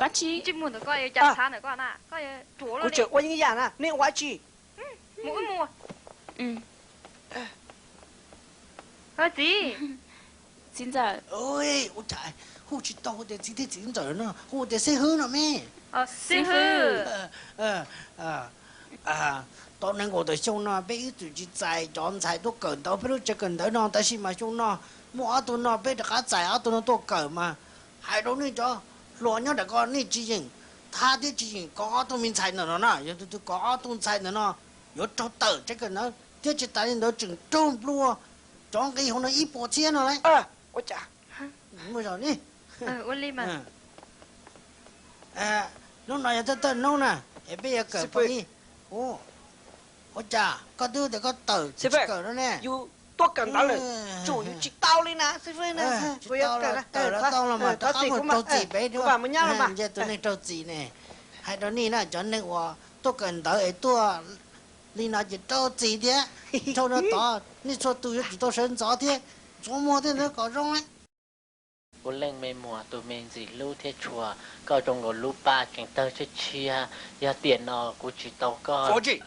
bác chị chứ muốn được coi chặt sáng nữa con à coi chúa cô luôn đi chở qua những dạng à nên quá chi mũi mùa ừ thôi gì xin chào ôi ôi trời hú chỉ tao để chỉ thế chỉ giờ nó hú để xe hư nó mẹ sư hư tao nên ngồi tại chỗ nó bây giờ chỉ chạy chọn chạy tôi cần tao bây giờ chỉ cần tới nó tại sao mà chỗ nó mua tụi nó bây giờ cả chạy tụi nó tôi cần mà hai đứa này cho lo nhau để con này chỉ nhìn他的只nhìn có tụi mình chạy nữa nó giờ tụi có tụi chạy nữa nó giờ cho tờ chỉ cần nó thế chỉ tại nó chừng trông luôn chọn cái hôm nó ít bỏ tiền rồi đấy ôi chà mới rồi đi ôn ly mà lúc này tôi tên lúc nè bây giờ cởi bao nhiêu ô ôi chà có đưa để có tờ cởi đó nè you tôi cần tao là chủ chỉ tao lên nè sư phụ nè tôi cần tao là mà tao không trâu gì bé nữa và mới nhau là mà giờ tôi này trâu gì nè hai đứa này nè cho nênว่าtôi cần tao ấy tôi đi nào chỉ trâu gì thế trâu nó to你说tôi chỉ tôi sinh gió thế做么thế nó có rong ấy cô lên mê mùa tụi mình gì lưu thế chùa có trong ngồi lưu ba cảnh tơ cho chia giờ tiền nó của chị tàu con có gì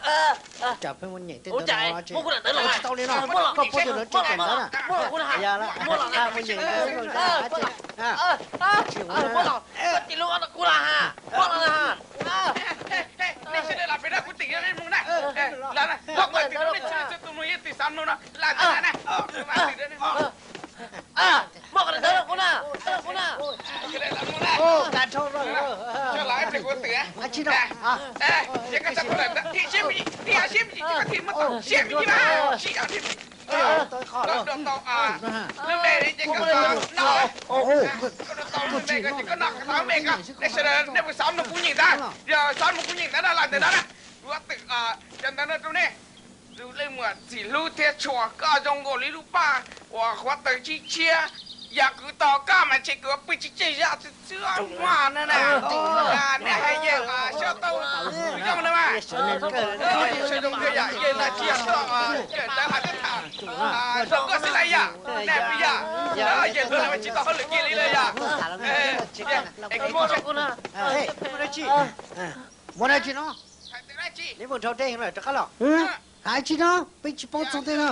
chả phải muốn nhảy tên ôi trời mua cái này nó tao lên nó có phụ được nó chơi cảnh đó nè mua là giờ là muốn nhảy tên nó mua là chị lưu ăn cô là ha mua là haนี่ฉันได้รับไปได้กูติดอะไรมึงนะแล้วนะบอกว่าติดนี่ฉันจะตุ้มยี่ติดซ้ำนู่นนะลาจะนะมาติดนี่mua cái này cô na cô na ก็ได้รับมึงนะ การโชว์เลย ช่วยไล่ไปกูติดอ่ะชิโร่ยังก็จะพูดอะไรที่เชื่อมที่อาเชื่อมที่ก็ที่มันเชื่อมที่มาชี้เอาที่tôi khó rồi rồi tao lúc này đi chỉ có nó tao mẹ cái chỉ có nọ cái mẹ cái để sẽ để buổi sáng nó cũng nhìn ra giờ sáng nó cũng nhìn ra là từ đó nè tôi tự chân đó nó trong này rồi lên mà chỉ lưu theo chùa cả trong gò lý lưu ba và khóa tới chi chia giờ cứ tao cả mà chỉ cứ bị chỉ chia ra chưa hoa nữa nè nè hay gì mà sao tao trong đó mà sao trong cái gì vậy là chia tao cái đó là cái thằng sao có cái này à nè bây giờ giờ tôi làm chỉ tao hơn được kia đi đây à cái mua cho cô nè muốn đây chị nó nếu muốn trâu đây là chắc là hai chị nó bị chị bóc xuống đây nè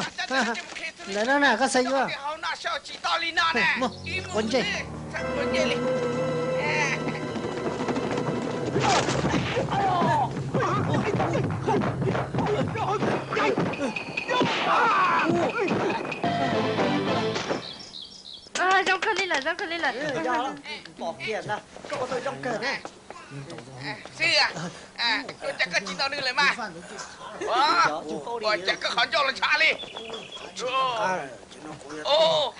đấy nè có xây chưa quấn chị trong cơn lên là bỏ tiền ra cậu tôi trong cờ này xí tôi chắc có chỉ tao đưa lại mà chắc có khó cho là trả đi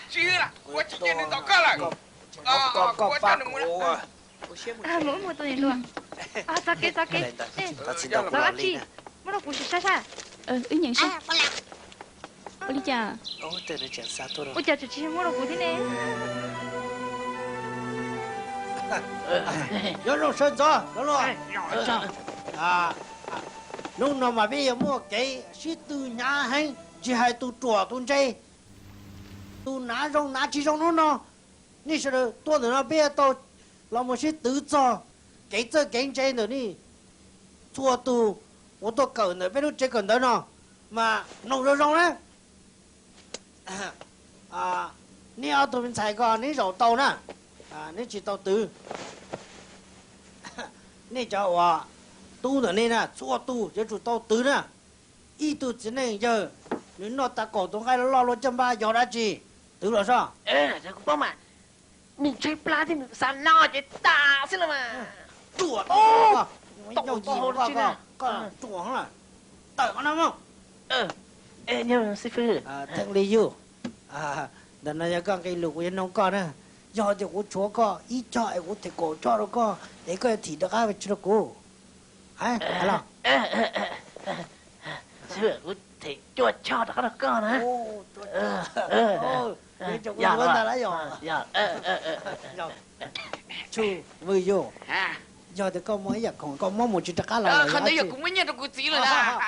xí là tôi chỉ chơi nên tao có là tôi cho được mỗi một tuần luôn sake đó chị mất đâu cũng sẽ sao ý nhận sao ôi đi chà từ từ chuyển sang tôi rồi ôi chà chị mất đâu cũng thế này nhớ nó sơn cho nó rồi lúc nào mà bây giờ mua cái sĩ từ nhà hay chỉ hay tu chùa tu chơi tu ná rong ná chỉ rong nóนี่是多的那边到那么些都做给这给这的呢做都我都搞呢别都这个的呢嘛弄着弄呢你要多人才个你肉刀呢你只刀tử你叫我tu的呢做tu就主刀tử呢一tu只能就你那大狗都还老了这么要来几对了是吧这个爸嘛mình chơi pla thì mình sẵn no chứ ta xin là mà chuột tổng to hơn chứ nè con chuột là tờ con không ê nhưng sư phụ thằng lý du đợt này con cái lục yên nông con á do thì của chúa có ít cho ai của thầy cổ cho nó có để coi thì được ai về cho nó cô hả là sư phụ thầy chuột cho được con hả dạ ta đã rồi dạ chú vui vô giờ thì con mới giờ con mong một chuyện tất cả là không thấy giờ cũng mới nhận được tí rồi đó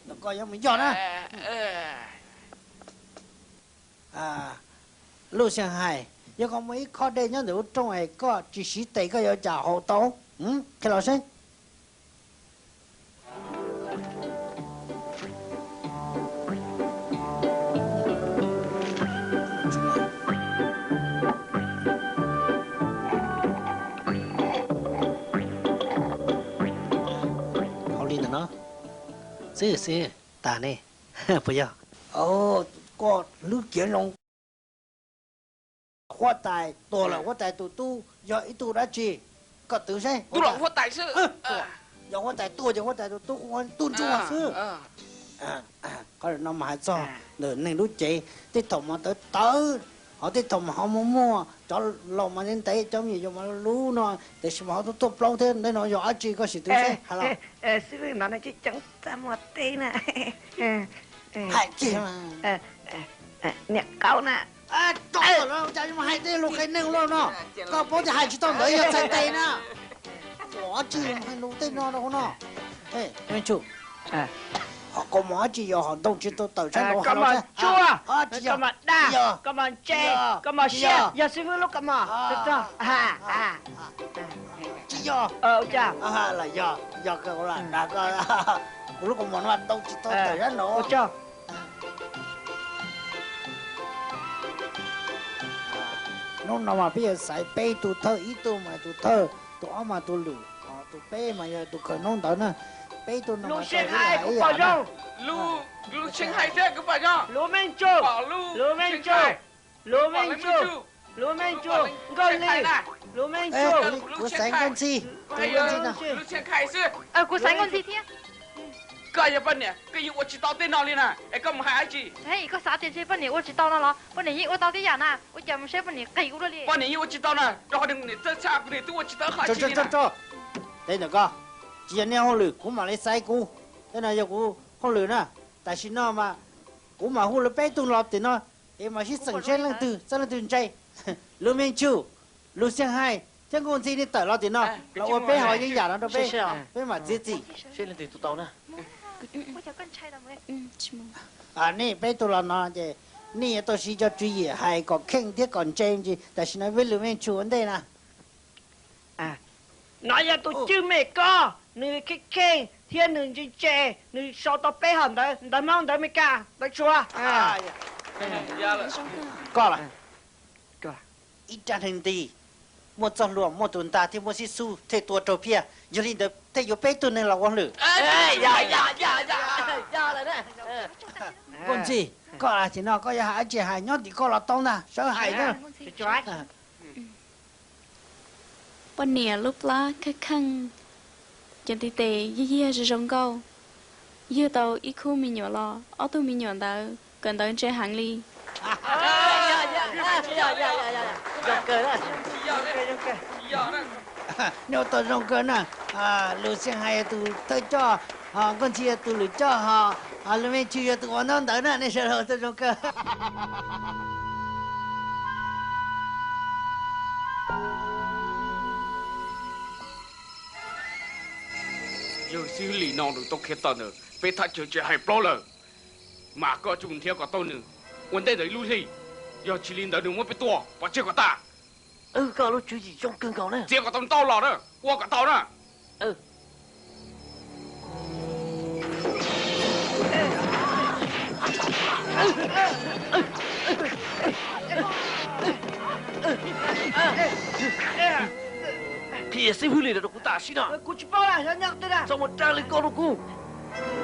nó coi giống mình giòn á lúc sang hai 有個每確定咗條中係個住市地個有就好多，佢老師。是，打呢？不要。哦，個女見龍，我帶多了，我帶都要一度來去，個頭先。都了我帶是。要我帶多就我帶都我都做啊是。có nó mà cho nửa này lúc chị cái thùng mà tới họ cái thùng mà họ mua cho lòng mà đến tới trong gì mà lú nó để xem họ tốt lâu thế nên nó giỏi chị có sự tự thế hả lo sư nó nói chứ chẳng ta một tí nè hai chị mà nè cậu nè cho nó cho mà hai tên lúc cái nâng luôn nó có bố thì hai chị tao đợi giờ chạy tay nè bỏ chị hai lúc tên nó đâu nó ê em chủ họ có món gì họ đâu chỉ tôi tự sang đâu có mà chua có mà đa có mà chè có mà xe giờ xin lúc có mà được chưa chỉ do cha là do cái là đã có lúc còn món ăn đâu chỉ tôi tự ra nó cho nó nào mà bây giờ xài bê tụ thơ ít tụ mà tụ thơ tụ áo mà tụ lử tụ bê mà giờ tụ khởi nông tới nè Lũ Xuyên Hai cũng bảo nhau. Lũ Xuyên Hai thế cũng bảo nhau. Lũ Minh Chu. Lũ Minh Chu. Lũ Minh Chu. Lũ Minh Chu. Con đi. Lũ Minh Chu. Của sáng con gì? Lũ Xuyên Hai chứ. Của sáng con gì thế? Cái gì bên nè? Cái gì tôi chỉ tao tên nào liền à? Cái không hay gì? Hey, có sao tiền chơi bên này tôi chỉ tao nó lo. Bên này tôi tao tí giả nè. Tôi chả muốn chơi bên này kỳ cũng được đi. Bên này tôi chỉ tao nè. Cho đừng để tôi xa cái này tôi chỉ tao khai chi nè. Cho. Đây là co. Chỉ là neo lử cũng mà lấy sai cú, thế này giờ cú không lử nè, tại vì nó mà cú mà hú lử bé tung lọp thì nó, em mà chỉ sẵn sàng lên từ chạy, lử Minh Chu, lử Xuyên Hai, chẳng còn gì đi tới lọp thì nó, là ô bé hỏi những giả nó đâu bé mà giết gì, lên từ tụi tao nè, nè bé tung lọp nó chứ, nè tôi chỉ cho chú ý hay có khen thiết còn chơi gì, tại vì nó với lử Minh Chu vấn đề nè, nói ra tôi chưa mẹ co. Nữ khen thiên nữ chỉ chè nữ sao tao bé hẳn đấy đâm mong đấy mày cả đấy chua có là ít ra hình tí một trò luồng một tuần ta thì một xí su thế tua trâu pia giờ đi được thế giờ bé tuần này là quan lử dạ là đấy con gì có là thì nó có hại chỉ hại nhót thì có là tông nè sợ hại nữa bên nè lúc lá cái khăn chân tì tè dí rồi rong câu dưa tàu ít khu mình nhỏ lo ở tôi mình nhỏ tàu cần tới chơi hàng ly nếu tôi rong cơ nè lừa xe hay tôi tới cho con chia tôi lừa cho họ lừa mấy chia tôi còn non tới nè nên sợ tôi rong cơ giờ xử lý nó được tốt hết tao nữa, phải thay cho hay bao giờ, mà có chung theo có tao nữa, vấn đề đấy lưu gì, giờ chỉ liên đợi được một cái tua, và chưa có ta. Cậu lúc chuyện gì trong cơn cậu nè. Chưa có tao lò đó, qua cả tao nè. Thì sẽ xử lý được của ta xí nào. Cô chỉ bao là sao nhắc thế nào? Sao một trang lên con đâu cô?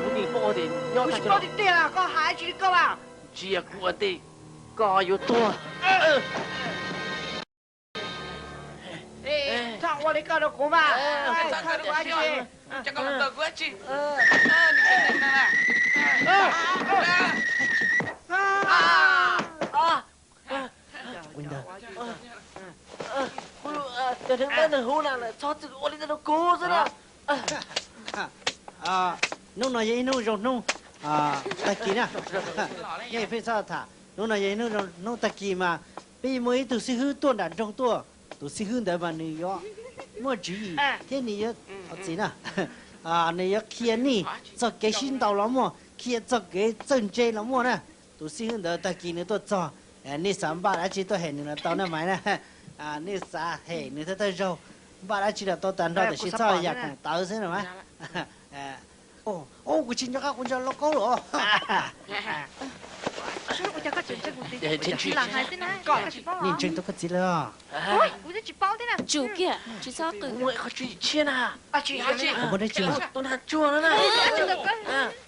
Muốn đi bao thì nhớ cô chỉ bao thì tiền à? Có hai chỉ câu à? Chia của anh đi, có yêu tua. Thằng qua đi câu đâu cô mà? Thằng qua đi, chắc có một tờ của chị. Để thằng bên này hú nào là cho từ ô đi ra đâu cố rồi đó. nung nói gì nung rồi nung ta kỳ nè nghe phải sao thả nung nói gì nung ta kỳ mà bây mới từ xí hư tuần đàn trong tua từ xí hư đấy mà này đó mua gì thế này gì nè này kia này cho cái xin tàu lắm mà kia cho cái chân chơi lắm mà nè từ xí hư đấy ta kỳ này tôi cho 你上把来去都黑你了，到那买呢？啊，你啥黑你这都肉，把来去了都等到的是照样看，到身了吗？哦，我今朝我就落高了。我家个姐姐我để trên truy làm hai thế này có cái bao nhìn chân tôi có gì nữa? ôi我这只包的呢 chủ kia chỉ sao từ người có truy chia à chị chị Không có chưa? tôi là chua nữa này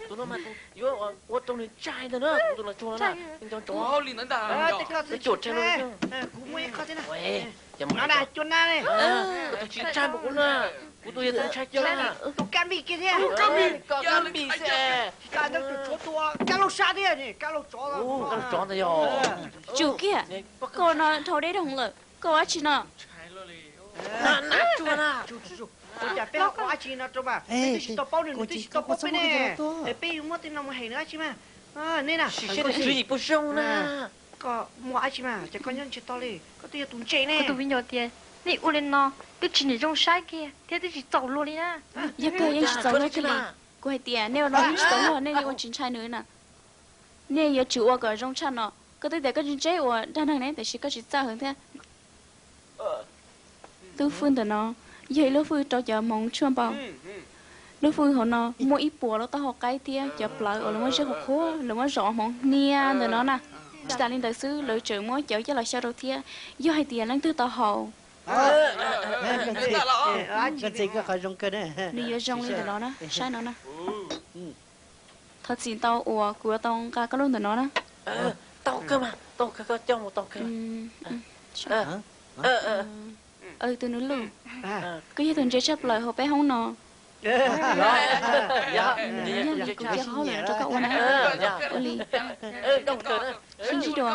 tôi nó mà tôi tôi là trai nữa tôi là chua nữa này cho chó 哦，你能打？ cái chuột trên nó cũng mới có thế nào喂giờ nó mà này chuột này tôi chỉ trai một con nữa tôi là trai chưa tôi cam bị kia thế có bị xe cá nó chuột to cá lóc xa thế này cá lóc chó con chó này rồi chủ kia cô nó thâu đấy đồng lực cô á chị nó nè chua nè tôi chả biết học quá chị nó cho bà tôi chỉ tao bao được tôi chỉ tao bao bên này để bây giờ mất tiền nào mà hay nữa chị mà nên là cái gì bổ sung nè có mua chị mà chỉ có nhân chỉ tao đi có tiền tốn chạy nè tôi nhiều tiền nị u lên nó tôi chỉ để trong sai kia thế tôi chỉ走luôn đi nha giờ cơ yên chỉ tao nói cái này cô hay tiền nếu nó chỉ tao luôn nên con chính trai nữa nè nên giờ chủ ở cái trong chăn nó có tới để cái chính trai ở đàn hàng này để chỉ có chỉ sao hơn thế tôi phun từ nó vậy lúc phun cho giờ mong chuông bao lúc phun họ nó mua ít bùa nó tao học cái tia chụp lại ở lúc mới học khô lúc mới rõ mong nia từ nó nè chỉ ta lên đại sứ lựa chọn mỗi chở cho là sao đâu tia do hai tiền lãng tư tao hậu cái gì có khai rong cái đấy. đi vô trong lên từ nó nè sai nó nè thật xin tao ủa của tao cả cái luôn từ nó nè tao cơ mà tao có cho một tao cơ tôi nói luôn cái gì thằng chơi chấp lời họ bé không nọ dạ cứ chơi khó là cho cậu nè oli đông cơ đó xin chỉ đồ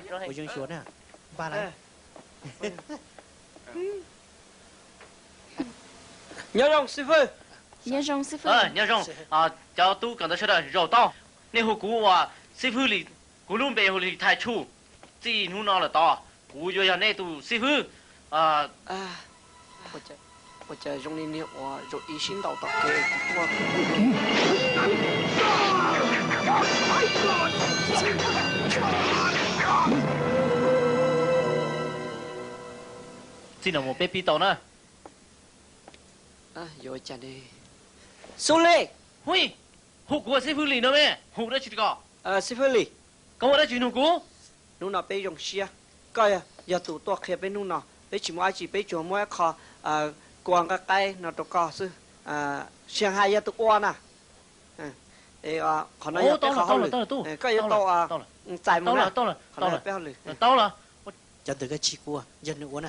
Ôi dương xuống nè, ba lại. nhớ không sư phụ nhớ rong sư phụ nhớ rong cho tôi cần tới chơi đời rổ to nên hồi cú sư phụ lì cú luôn về hồi lì thái chu chỉ nu nó là to cú vô giờ này tu sư phụ 我在用你我就一心到到给我。chỉ là một bé pi tàu nữa有讲的。苏雷， hui hụt của sư phụ lì nữa mẹ hụt đó chỉ có 师傅你， có một đó chuyện hụt cú 侬那被用死啊？该啊，要多多开被侬那，被全部爱去被全部爱考光个该那都告是上海也都关呐，可能要被考好了，该要到在么呢？ 到了 可能要被好了。 到了 Cho từ cái chi cua, dân nữa nè.